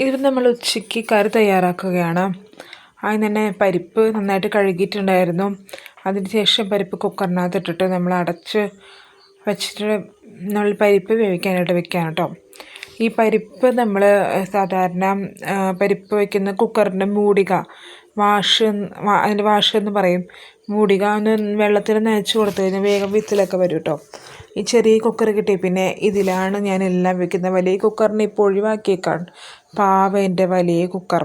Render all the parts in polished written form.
ഇത് നമ്മൾ ഉച്ചയ്ക്ക് കറി തയ്യാറാക്കുകയാണ്. ആദ്യം തന്നെ പരിപ്പ് നന്നായിട്ട് കഴുകിയിട്ടുണ്ടായിരുന്നു. അതിനുശേഷം പരിപ്പ് കുക്കറിനകത്തിട്ടിട്ട് നമ്മൾ അടച്ച് വെച്ചിട്ട് നമ്മൾ പരിപ്പ് വേവിക്കാനായിട്ട് വെക്കുകയാണ് കേട്ടോ. ഈ പരിപ്പ് നമ്മൾ സാധാരണ പരിപ്പ് വയ്ക്കുന്ന കുക്കറിൻ്റെ മൂടിക അതിൻ്റെ വാഷ് എന്ന് പറയും. മൂടിക ഒന്ന് വെള്ളത്തിൽ നനച്ച് കൊടുത്തു കഴിഞ്ഞാൽ വേഗം വിസിലൊക്കെ വരും കേട്ടോ. ഈ ചെറിയ കുക്കർ കിട്ടി പിന്നെ ഇതിലാണ് ഞാൻ എല്ലാം വെക്കുന്നത്. വലിയ കുക്കറിനെ ഇപ്പോൾ ഒഴിവാക്കിയേക്കാണ്. പാവൻ്റെ വലിയ കുക്കർ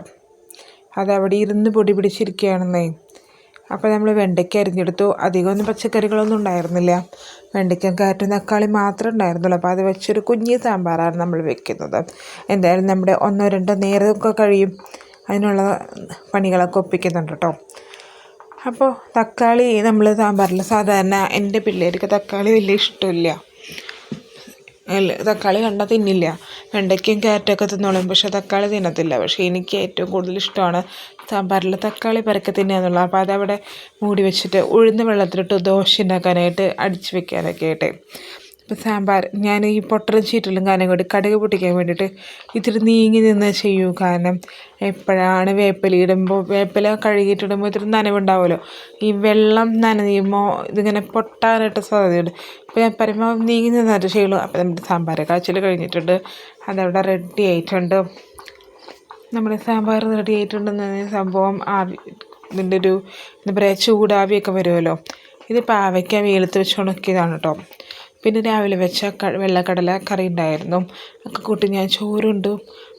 അതവിടെ ഇരുന്ന് പൊടി പിടിച്ചിരിക്കുകയാണെന്നേ. അപ്പോൾ നമ്മൾ വെണ്ടയ്ക്ക അരിഞ്ഞെടുത്തു. അധികമൊന്നും പച്ചക്കറികളൊന്നും ഉണ്ടായിരുന്നില്ല. വെണ്ടയ്ക്ക കാറ്റും തക്കാളി മാത്രമേ ഉണ്ടായിരുന്നുള്ളൂ. അപ്പോൾ അത് വെച്ചൊരു കുഞ്ഞി സാമ്പാറാണ് നമ്മൾ വെക്കുന്നത്. എന്തായാലും നമ്മുടെ 1-2 നേരമൊക്കെ കഴിയും. അതിനുള്ള പണികളൊക്കെ ഒപ്പിക്കുന്നുണ്ട് കേട്ടോ. അപ്പോൾ തക്കാളി നമ്മൾ സാമ്പാറിൽ സാധാരണ എൻ്റെ പിള്ളേർക്ക് തക്കാളി വലിയ ഇഷ്ടമില്ല. തക്കാളി കണ്ടാൽ തിന്നില്ല. വെണ്ടയ്ക്കയും ക്യാരറ്റൊക്കെ തിന്നോളും, പക്ഷേ തക്കാളി തിന്നത്തില്ല. പക്ഷേ എനിക്ക് ഏറ്റവും കൂടുതൽ ഇഷ്ടമാണ് സാമ്പാറിൽ തക്കാളി പരക്കെ തിന്നുക എന്നുള്ളത്. അപ്പോൾ അതവിടെ മൂടി വെച്ചിട്ട് ഉഴുന്ന് വെള്ളത്തിലിട്ട് ദോശ ഉണ്ടാക്കാനായിട്ട് അടിച്ച് വെക്കാനൊക്കെ ആയിട്ട്. ഇപ്പോൾ സാമ്പാർ ഞാൻ ഈ പൊട്ടലും ചീറ്റലും കാര്യം കൂടി കടുക് പൊട്ടിക്കാൻ വേണ്ടിയിട്ട് ഇത്തിരി നീങ്ങി നിന്ന് ചെയ്യൂ. കാരണം എപ്പോഴാണ് വേപ്പില കഴുകിയിട്ടിടുമ്പോൾ ഇത്തിരി നനവുണ്ടാവുമല്ലോ. ഈ വെള്ളം നനയുമ്പോൾ ഇതിങ്ങനെ പൊട്ടാനായിട്ട് സാധ്യതയുണ്ട്. അപ്പോൾ ഞാൻ പരമാവധി നീങ്ങി നിന്നിട്ട് ചെയ്യുള്ളൂ. അപ്പോൾ നമ്മുടെ സാമ്പാർ കാച്ചൽ കഴിഞ്ഞിട്ടുണ്ട്. അതവിടെ റെഡി ആയിട്ടുണ്ട്. നമ്മുടെ സാമ്പാർ റെഡി ആയിട്ടുണ്ടെന്ന് സംഭവം ഇതിൻ്റെ ഒരു എന്താ പറയുക ചൂടാവിയൊക്കെ വരുമല്ലോ. ഇത് പാവയ്ക്ക വെയിലത്ത് വെച്ച് ഉണക്കിയതാണ് കേട്ടോ. പിന്നെ രാവിലെ വെച്ച വെള്ളക്കടല കറി ഉണ്ടായിരുന്നു. ഒക്കെ കൂട്ടി ഞാൻ ചോറുണ്ടു.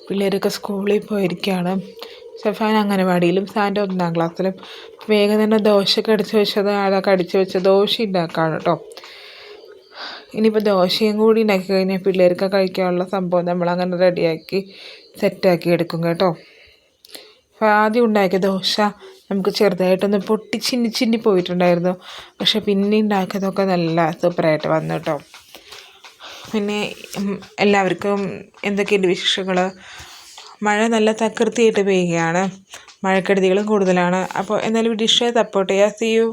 പിള്ളേരൊക്കെ സ്കൂളിൽ പോയിരിക്കുകയാണ്. സഫാൻ അംഗനവാടിയിലും സാൻ്റെ 1-ാം ക്ലാസ്സിലും. വേഗം തന്നെ ദോശയൊക്കെ അടിച്ച് വെച്ച ദോശ ഉണ്ടാക്കുകയാണ് കേട്ടോ. ഇനിയിപ്പോൾ ദോശയും കൂടി ഉണ്ടാക്കി കഴിഞ്ഞാൽ പിള്ളേർക്ക് കഴിക്കാനുള്ള സംഭവം നമ്മളങ്ങനെ റെഡിയാക്കി സെറ്റാക്കി എടുക്കും കേട്ടോ. അപ്പോൾ ആദ്യം ഉണ്ടാക്കിയ ദോശ നമുക്ക് ചെറുതായിട്ടൊന്ന് പൊട്ടി ചിന്നി പോയിട്ടുണ്ടായിരുന്നു. പക്ഷെ പിന്നെ ഉണ്ടാക്കിയതൊക്കെ നല്ല സൂപ്പറായിട്ട് വന്നു കേട്ടോ. പിന്നെ എല്ലാവർക്കും എന്തൊക്കെയുണ്ട് വിശേഷങ്ങൾ? മഴ നല്ല തകൃതിയായിട്ട് പെയ്യുകയാണ്. മഴക്കെടുതികളും കൂടുതലാണ്. അപ്പോൾ എന്നാലും ഡിഷ് സപ്പോർട്ട് ചെയ്യുക. See you.